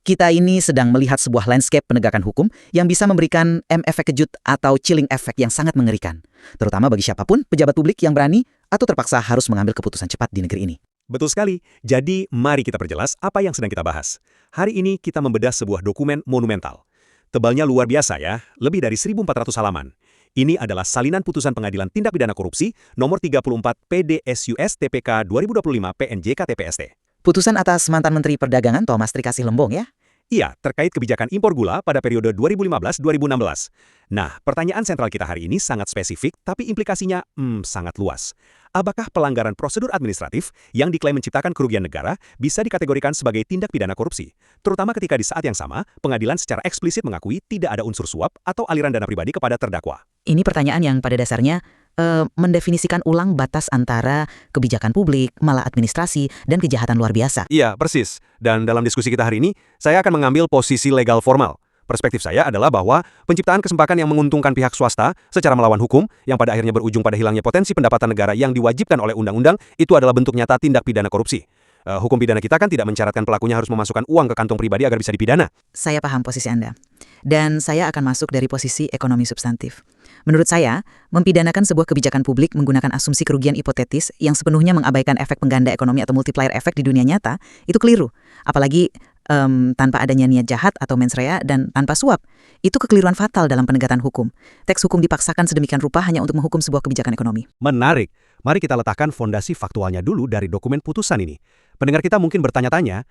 Kita ini sedang melihat sebuah landscape penegakan hukum yang bisa memberikan efek kejut atau chilling effect yang sangat mengerikan. Terutama bagi siapapun pejabat publik yang berani atau terpaksa harus mengambil keputusan cepat di negeri ini. Betul sekali. Jadi, mari kita perjelas apa yang sedang kita bahas. Hari ini kita membedah sebuah dokumen monumental. Tebalnya luar biasa ya, lebih dari 1.400 halaman. Ini adalah salinan putusan Pengadilan Tindak Pidana Korupsi nomor 34 PDSUS TPK 2025 PNJK TPST. Putusan atas mantan Menteri Perdagangan Thomas Trikasih Lembong ya? Iya, terkait kebijakan impor gula pada periode 2015-2016. Nah, pertanyaan sentral kita hari ini sangat spesifik, tapi implikasinya sangat luas. Apakah pelanggaran prosedur administratif yang diklaim menciptakan kerugian negara bisa dikategorikan sebagai tindak pidana korupsi? Terutama ketika di saat yang sama, pengadilan secara eksplisit mengakui tidak ada unsur suap atau aliran dana pribadi kepada terdakwa. Ini pertanyaan yang pada dasarnya mendefinisikan ulang batas antara kebijakan publik, maladministrasi, dan kejahatan luar biasa. Iya, persis. Dan dalam diskusi kita hari ini, saya akan mengambil posisi legal formal. Perspektif saya adalah bahwa penciptaan kesempatan yang menguntungkan pihak swasta secara melawan hukum, yang pada akhirnya berujung pada hilangnya potensi pendapatan negara yang diwajibkan oleh undang-undang, itu adalah bentuk nyata tindak pidana korupsi. Hukum pidana kita kan tidak mensyaratkan pelakunya harus memasukkan uang ke kantong pribadi agar bisa dipidana. Saya paham posisi Anda. Dan saya akan masuk dari posisi ekonomi substantif. Menurut saya, mempidanakan sebuah kebijakan publik menggunakan asumsi kerugian hipotetis yang sepenuhnya mengabaikan efek pengganda ekonomi atau multiplier efek di dunia nyata, itu keliru. Apalagi tanpa adanya niat jahat atau mens rea dan tanpa suap. Itu kekeliruan fatal dalam penegakan hukum. Teks hukum dipaksakan sedemikian rupa hanya untuk menghukum sebuah kebijakan ekonomi. Menarik. Mari kita letakkan fondasi faktualnya dulu dari dokumen putusan ini. Pendengar kita mungkin bertanya-tanya,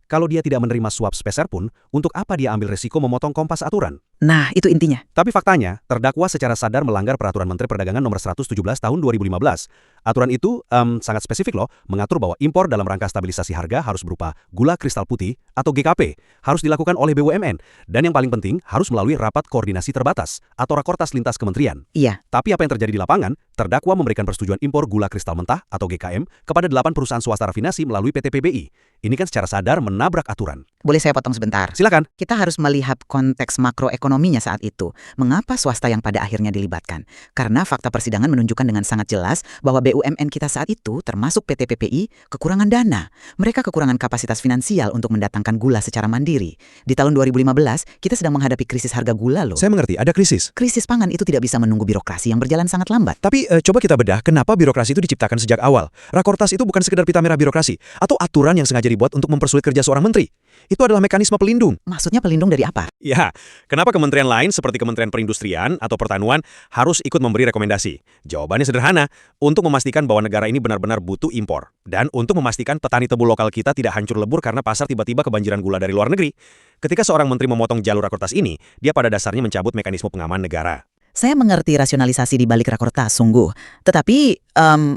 kalau dia tidak menerima suap sepeser pun, untuk apa dia ambil resiko memotong kompas aturan? Nah, itu intinya. Tapi faktanya, terdakwa secara sadar melanggar Peraturan Menteri Perdagangan Nomor 117 Tahun 2015. Aturan itu sangat spesifik loh, mengatur bahwa impor dalam rangka stabilisasi harga harus berupa gula kristal putih atau GKP, harus dilakukan oleh BUMN, dan yang paling penting harus melalui rapat koordinasi terbatas atau rakortas lintas kementerian. Iya. Tapi apa yang terjadi di lapangan, terdakwa memberikan persetujuan impor gula kristal mentah atau GKM kepada 8 perusahaan swasta rafinasi melalui PT PBI. Ini kan secara sadar menabrak aturan. Boleh saya potong sebentar? Silakan. Kita harus melihat konteks makroekonominya saat itu. Mengapa swasta yang pada akhirnya dilibatkan? Karena fakta persidangan menunjukkan dengan sangat jelas bahwa BUMN kita saat itu, termasuk PT PPI, kekurangan dana. Mereka kekurangan kapasitas finansial untuk mendatangkan gula secara mandiri. Di tahun 2015, kita sedang menghadapi krisis harga gula loh. Saya mengerti, ada krisis. Krisis pangan itu tidak bisa menunggu birokrasi yang berjalan sangat lambat. Tapi coba kita bedah kenapa birokrasi itu diciptakan sejak awal. Rakortas itu bukan sekedar pita merah birokrasi, atau aturan yang sengaja dibuat untuk mempersulit kerja seorang menteri. Itu adalah mekanisme pelindung. Maksudnya pelindung dari apa? Ya, kenapa kementerian lain seperti Kementerian Perindustrian atau Pertanuan harus ikut memberi rekomendasi? Jawabannya sederhana, untuk memastikan bahwa negara ini benar-benar butuh impor. Dan untuk memastikan petani tebu lokal kita tidak hancur lebur karena pasar tiba-tiba kebanjiran gula dari luar negeri. Ketika seorang menteri memotong jalur rakortas ini, dia pada dasarnya mencabut mekanisme pengaman negara. Saya mengerti rasionalisasi di balik rakortas, sungguh. Tetapi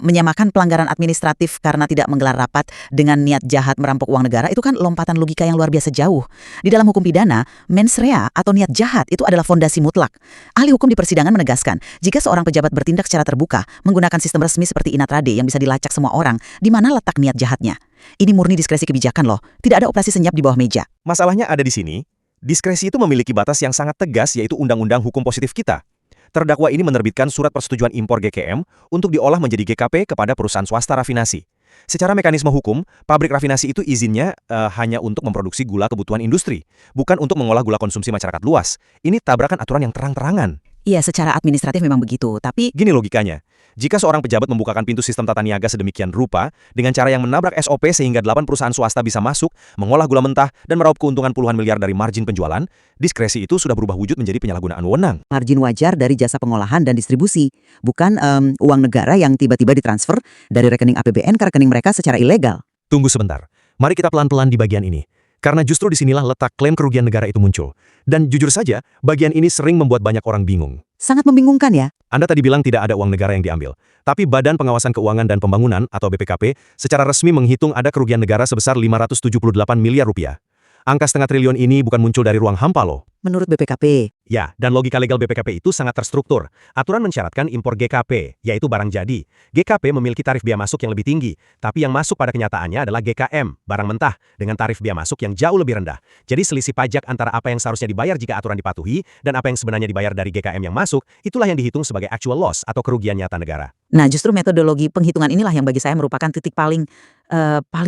menyamakan pelanggaran administratif karena tidak menggelar rapat dengan niat jahat merampok uang negara itu kan lompatan logika yang luar biasa jauh. Di dalam hukum pidana, mens rea atau niat jahat itu adalah fondasi mutlak. Ahli hukum di persidangan menegaskan, jika seorang pejabat bertindak secara terbuka, menggunakan sistem resmi seperti Inatrade yang bisa dilacak semua orang, di mana letak niat jahatnya? Ini murni diskresi kebijakan loh, tidak ada operasi senyap di bawah meja. Masalahnya ada di sini, diskresi itu memiliki batas yang sangat tegas yaitu Undang-Undang Hukum Positif kita. Terdakwa ini menerbitkan surat persetujuan impor GKM untuk diolah menjadi GKP kepada perusahaan swasta rafinasi. Secara mekanisme hukum, pabrik rafinasi itu izinnya hanya untuk memproduksi gula kebutuhan industri, bukan untuk mengolah gula konsumsi masyarakat luas. Ini tabrakan aturan yang terang-terangan. Iya, secara administratif memang begitu, tapi Gini logikanya, jika seorang pejabat membukakan pintu sistem tata niaga sedemikian rupa, dengan cara yang menabrak SOP sehingga 8 perusahaan swasta bisa masuk, mengolah gula mentah, dan meraup keuntungan puluhan miliar dari margin penjualan, diskresi itu sudah berubah wujud menjadi penyalahgunaan wewenang. margin wajar dari jasa pengolahan dan distribusi, bukan uang negara yang tiba-tiba ditransfer dari rekening APBN ke rekening mereka secara ilegal. Tunggu sebentar, mari kita pelan-pelan di bagian ini. Karena justru disinilah letak klaim kerugian negara itu muncul. Dan jujur saja, bagian ini sering membuat banyak orang bingung. Sangat membingungkan ya. Anda tadi bilang tidak ada uang negara yang diambil. Tapi Badan Pengawasan Keuangan dan Pembangunan atau BPKP secara resmi menghitung ada kerugian negara sebesar 578 miliar rupiah. Angka setengah triliun ini bukan muncul dari ruang hampa loh. Menurut BPKP, Ya, dan logika legal BPKP itu sangat terstruktur. Aturan mensyaratkan impor GKP, yaitu barang jadi. GKP memiliki tarif biaya masuk yang lebih tinggi, tapi yang masuk pada kenyataannya adalah GKM, barang mentah, dengan tarif biaya masuk yang jauh lebih rendah. Jadi selisih pajak antara apa yang seharusnya dibayar jika aturan dipatuhi, dan apa yang sebenarnya dibayar dari GKM yang masuk, itulah yang dihitung sebagai actual loss atau kerugian nyata negara. Nah, justru metodologi penghitungan inilah yang bagi saya merupakan titik paling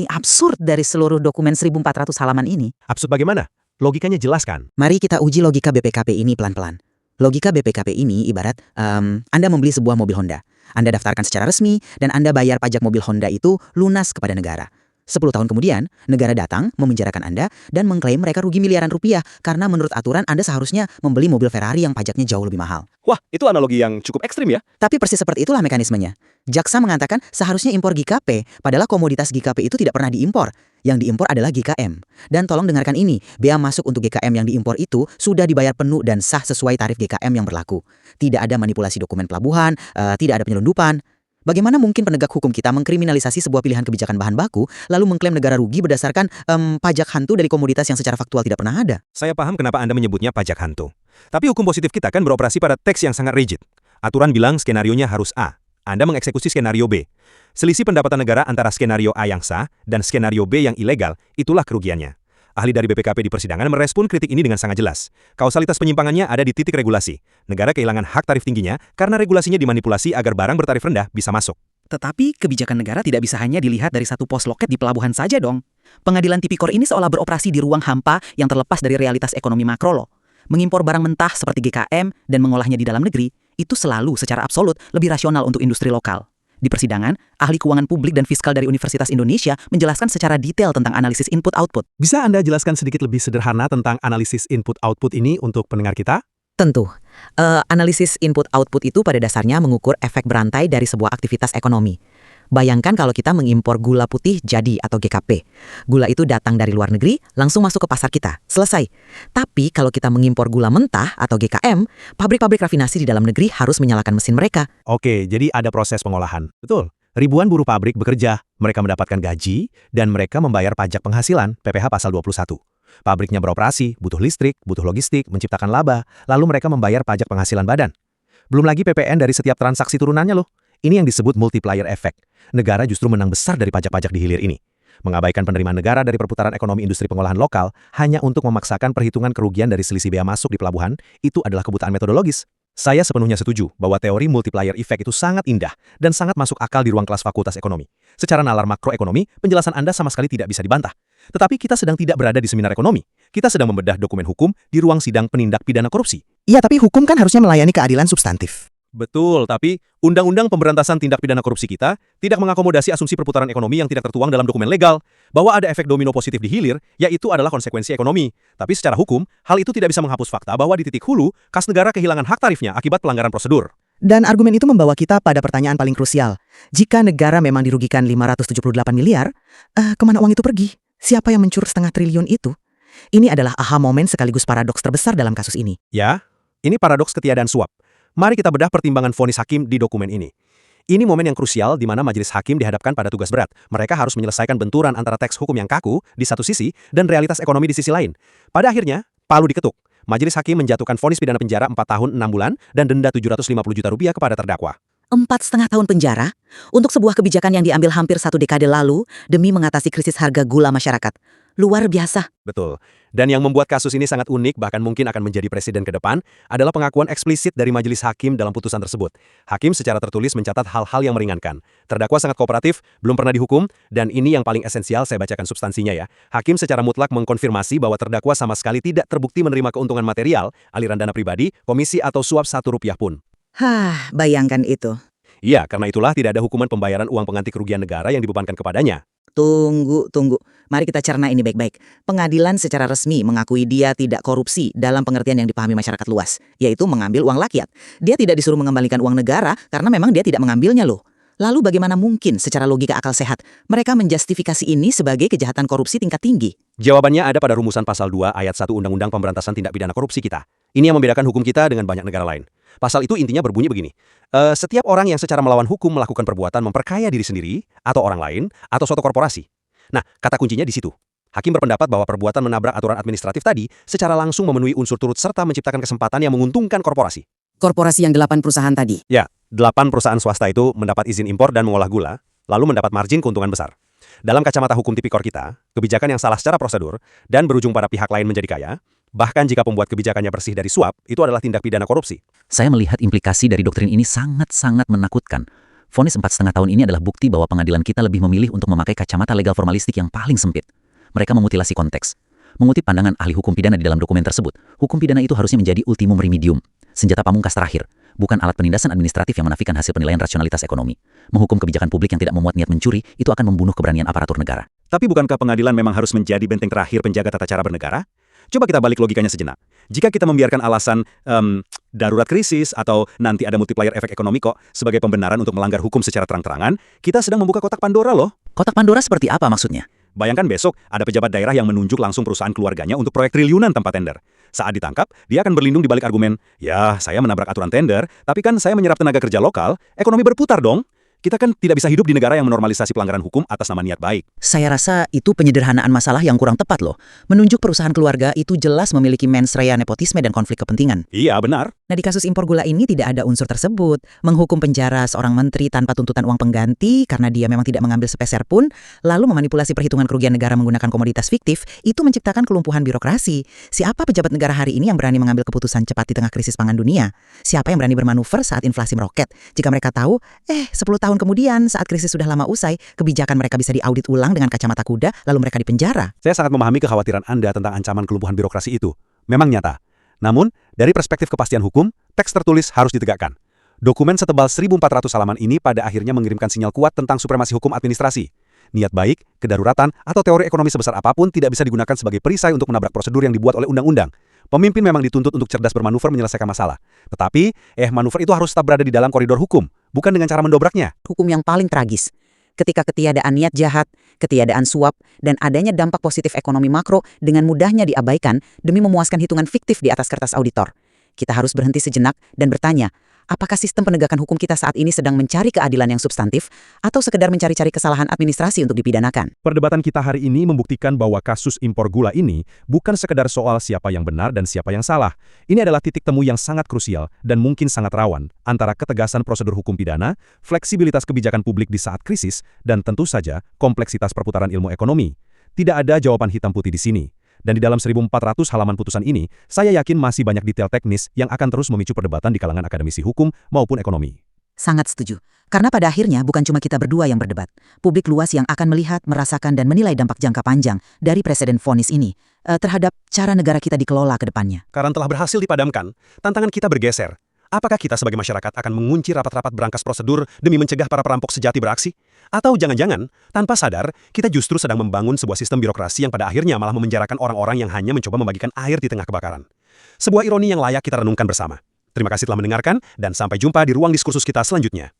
absurd dari seluruh dokumen 1.400 halaman ini. Absurd bagaimana? Logikanya jelas kan? Mari kita uji logika BPKP ini pelan-pelan. Logika BPKP ini ibarat Anda membeli sebuah mobil Honda. Anda daftarkan secara resmi dan Anda bayar pajak mobil Honda itu lunas kepada negara. 10 tahun kemudian, negara datang memenjarakan Anda dan mengklaim mereka rugi miliaran rupiah karena menurut aturan Anda seharusnya membeli mobil Ferrari yang pajaknya jauh lebih mahal. Wah, itu analogi yang cukup ekstrim ya. Tapi persis seperti itulah mekanismenya. Jaksa mengatakan seharusnya impor GKP, padahal komoditas GKP itu tidak pernah diimpor. Yang diimpor adalah GKM. Dan tolong dengarkan ini, bea masuk untuk GKM yang diimpor itu sudah dibayar penuh dan sah sesuai tarif GKM yang berlaku. Tidak ada manipulasi dokumen pelabuhan, tidak ada penyelundupan. Bagaimana mungkin penegak hukum kita mengkriminalisasi sebuah pilihan kebijakan bahan baku, lalu mengklaim negara rugi berdasarkan pajak hantu dari komoditas yang secara faktual tidak pernah ada? Saya paham kenapa Anda menyebutnya pajak hantu. Tapi hukum positif kita kan beroperasi pada teks yang sangat rigid. Aturan bilang skenarionya harus A. Anda mengeksekusi skenario B. Selisih pendapatan negara antara skenario A yang sah dan skenario B yang ilegal, itulah kerugiannya. Ahli dari BPKP di persidangan merespon kritik ini dengan sangat jelas. Kausalitas penyimpangannya ada di titik regulasi. Negara kehilangan hak tarif tingginya karena regulasinya dimanipulasi agar barang bertarif rendah bisa masuk. Tetapi kebijakan negara tidak bisa hanya dilihat dari satu pos loket di pelabuhan saja dong. Pengadilan tipikor ini seolah beroperasi di ruang hampa yang terlepas dari realitas ekonomi makro loh. Mengimpor barang mentah seperti GKM dan mengolahnya di dalam negeri, itu selalu secara absolut lebih rasional untuk industri lokal. Di persidangan, ahli keuangan publik dan fiskal dari Universitas Indonesia menjelaskan secara detail tentang analisis input-output. Bisa Anda jelaskan sedikit lebih sederhana tentang analisis input-output ini untuk pendengar kita? Tentu. Analisis input-output itu pada dasarnya mengukur efek berantai dari sebuah aktivitas ekonomi. Bayangkan kalau kita mengimpor gula putih jadi atau GKP. Gula itu datang dari luar negeri, langsung masuk ke pasar kita. Selesai. Tapi kalau kita mengimpor gula mentah atau GKM, pabrik-pabrik rafinasi di dalam negeri harus menyalakan mesin mereka. Oke, jadi ada proses pengolahan. Betul. Ribuan buruh pabrik bekerja, mereka mendapatkan gaji, dan mereka membayar pajak penghasilan, PPh pasal 21. Pabriknya beroperasi, butuh listrik, butuh logistik, menciptakan laba, lalu mereka membayar pajak penghasilan badan. Belum lagi PPN dari setiap transaksi turunannya loh. Ini yang disebut multiplier effect. Negara justru menang besar dari pajak-pajak di hilir ini. Mengabaikan penerimaan negara dari perputaran ekonomi industri pengolahan lokal hanya untuk memaksakan perhitungan kerugian dari selisih bea masuk di pelabuhan, itu adalah kebutaan metodologis. Saya sepenuhnya setuju bahwa teori multiplier effect itu sangat indah dan sangat masuk akal di ruang kelas fakultas ekonomi. Secara nalar makroekonomi, penjelasan Anda sama sekali tidak bisa dibantah. Tetapi kita sedang tidak berada di seminar ekonomi. Kita sedang membedah dokumen hukum di ruang sidang penindak pidana korupsi. Iya, tapi hukum kan harusnya melayani keadilan substantif. Betul, tapi Undang-Undang Pemberantasan Tindak Pidana Korupsi kita tidak mengakomodasi asumsi perputaran ekonomi yang tidak tertuang dalam dokumen legal, bahwa ada efek domino positif di hilir, yaitu adalah konsekuensi ekonomi. Tapi secara hukum, hal itu tidak bisa menghapus fakta bahwa di titik hulu, kas negara kehilangan hak tarifnya akibat pelanggaran prosedur. Dan argumen itu membawa kita pada pertanyaan paling krusial. Jika negara memang dirugikan 578 miliar, kemana uang itu pergi? Siapa yang mencuri 0,5 triliun itu? Ini adalah aha momen sekaligus paradoks terbesar dalam kasus ini. Ya, ini paradoks ketiadaan suap. Mari kita bedah pertimbangan vonis hakim di dokumen ini. Ini momen yang krusial di mana majelis hakim dihadapkan pada tugas berat. Mereka harus menyelesaikan benturan antara teks hukum yang kaku di satu sisi dan realitas ekonomi di sisi lain. Pada akhirnya, palu diketuk. Majelis hakim menjatuhkan vonis pidana penjara 4 tahun 6 bulan dan denda 750 juta rupiah kepada terdakwa. 4,5 tahun penjara untuk sebuah kebijakan yang diambil hampir 1 dekade lalu demi mengatasi krisis harga gula masyarakat. Luar biasa. Betul. Dan yang membuat kasus ini sangat unik, bahkan mungkin akan menjadi presiden ke depan, adalah pengakuan eksplisit dari majelis hakim dalam putusan tersebut. Hakim secara tertulis mencatat hal-hal yang meringankan. Terdakwa sangat kooperatif, belum pernah dihukum, dan ini yang paling esensial, saya bacakan substansinya ya. Hakim secara mutlak mengkonfirmasi bahwa terdakwa sama sekali tidak terbukti menerima keuntungan material, aliran dana pribadi, komisi atau suap Rp1 pun. Bayangkan itu. Iya, karena itulah tidak ada hukuman pembayaran uang pengganti kerugian negara yang dibebankan kepadanya. Tunggu. Mari kita cerna ini baik-baik. Pengadilan secara resmi mengakui dia tidak korupsi dalam pengertian yang dipahami masyarakat luas, yaitu mengambil uang rakyat. Dia tidak disuruh mengembalikan uang negara karena memang dia tidak mengambilnya loh. Lalu bagaimana mungkin secara logika akal sehat mereka menjustifikasi ini sebagai kejahatan korupsi tingkat tinggi? Jawabannya ada pada rumusan pasal 2 ayat 1 Undang-Undang Pemberantasan Tindak Pidana Korupsi kita. Ini yang membedakan hukum kita dengan banyak negara lain. Pasal itu intinya berbunyi begini. Setiap orang yang secara melawan hukum melakukan perbuatan memperkaya diri sendiri, atau orang lain, atau suatu korporasi. Nah, kata kuncinya di situ. Hakim berpendapat bahwa perbuatan menabrak aturan administratif tadi secara langsung memenuhi unsur turut serta menciptakan kesempatan yang menguntungkan korporasi. Korporasi yang 8 perusahaan tadi. Ya, 8 perusahaan swasta itu mendapat izin impor dan mengolah gula, lalu mendapat margin keuntungan besar. Dalam kacamata hukum tipikor kita, kebijakan yang salah secara prosedur dan berujung pada pihak lain menjadi kaya, bahkan jika pembuat kebijakannya bersih dari suap, itu adalah tindak pidana korupsi. Saya melihat implikasi dari doktrin ini sangat-sangat menakutkan. Vonis 4,5 tahun ini adalah bukti bahwa pengadilan kita lebih memilih untuk memakai kacamata legal formalistik yang paling sempit. Mereka memutilasi konteks. Mengutip pandangan ahli hukum pidana di dalam dokumen tersebut, hukum pidana itu harusnya menjadi ultimum remedium, senjata pamungkas terakhir, bukan alat penindasan administratif yang menafikan hasil penilaian rasionalitas ekonomi. Menghukum kebijakan publik yang tidak memuat niat mencuri, itu akan membunuh keberanian aparatur negara. Tapi bukankah pengadilan memang harus menjadi benteng terakhir penjaga tata cara bernegara? Coba kita balik logikanya sejenak. Jika kita membiarkan alasan darurat krisis atau nanti ada multiplier efek ekonomi kok sebagai pembenaran untuk melanggar hukum secara terang-terangan, kita sedang membuka kotak Pandora loh. Kotak Pandora seperti apa maksudnya? Bayangkan besok ada pejabat daerah yang menunjuk langsung perusahaan keluarganya untuk proyek triliunan tanpa tender. Saat ditangkap, dia akan berlindung di balik argumen, ya saya menabrak aturan tender, tapi kan saya menyerap tenaga kerja lokal, ekonomi berputar dong. Kita kan tidak bisa hidup di negara yang menormalisasi pelanggaran hukum atas nama niat baik. Saya rasa itu penyederhanaan masalah yang kurang tepat loh. Menunjuk perusahaan keluarga itu jelas memiliki mens rea nepotisme dan konflik kepentingan. Iya, benar. Nah, di kasus impor gula ini tidak ada unsur tersebut. Menghukum penjara seorang menteri tanpa tuntutan uang pengganti karena dia memang tidak mengambil sepeser pun, lalu memanipulasi perhitungan kerugian negara menggunakan komoditas fiktif, itu menciptakan kelumpuhan birokrasi. Siapa pejabat negara hari ini yang berani mengambil keputusan cepat di tengah krisis pangan dunia? Siapa yang berani bermanuver saat inflasi meroket? Jika mereka tahu, 10 tahun kemudian saat krisis sudah lama usai, kebijakan mereka bisa diaudit ulang dengan kacamata kuda, lalu mereka dipenjara. Saya sangat memahami kekhawatiran Anda tentang ancaman kelumpuhan birokrasi itu. Memang nyata. Namun, dari perspektif kepastian hukum, teks tertulis harus ditegakkan. Dokumen setebal 1.400 halaman ini pada akhirnya mengirimkan sinyal kuat tentang supremasi hukum administrasi. Niat baik, kedaruratan, atau teori ekonomi sebesar apapun tidak bisa digunakan sebagai perisai untuk menabrak prosedur yang dibuat oleh undang-undang. Pemimpin memang dituntut untuk cerdas bermanuver menyelesaikan masalah. Tetapi, manuver itu harus tetap berada di dalam koridor hukum, bukan dengan cara mendobraknya. Hukum yang paling tragis. Ketika ketiadaan niat jahat, ketiadaan suap, dan adanya dampak positif ekonomi makro dengan mudahnya diabaikan demi memuaskan hitungan fiktif di atas kertas auditor. Kita harus berhenti sejenak dan bertanya, apakah sistem penegakan hukum kita saat ini sedang mencari keadilan yang substantif atau sekedar mencari-cari kesalahan administrasi untuk dipidanakan? Perdebatan kita hari ini membuktikan bahwa kasus impor gula ini bukan sekedar soal siapa yang benar dan siapa yang salah. Ini adalah titik temu yang sangat krusial dan mungkin sangat rawan antara ketegasan prosedur hukum pidana, fleksibilitas kebijakan publik di saat krisis, dan tentu saja kompleksitas perputaran ilmu ekonomi. Tidak ada jawaban hitam putih di sini. Dan di dalam 1.400 halaman putusan ini, saya yakin masih banyak detail teknis yang akan terus memicu perdebatan di kalangan akademisi hukum maupun ekonomi. Sangat setuju. Karena pada akhirnya bukan cuma kita berdua yang berdebat. Publik luas yang akan melihat, merasakan, dan menilai dampak jangka panjang dari presiden vonis ini terhadap cara negara kita dikelola ke depannya. Karena telah berhasil dipadamkan, tantangan kita bergeser. Apakah kita sebagai masyarakat akan mengunci rapat-rapat berangkas prosedur demi mencegah para perampok sejati beraksi? Atau jangan-jangan, tanpa sadar, kita justru sedang membangun sebuah sistem birokrasi yang pada akhirnya malah memenjarakan orang-orang yang hanya mencoba membagikan air di tengah kebakaran. Sebuah ironi yang layak kita renungkan bersama. Terima kasih telah mendengarkan, dan sampai jumpa di ruang diskursus kita selanjutnya.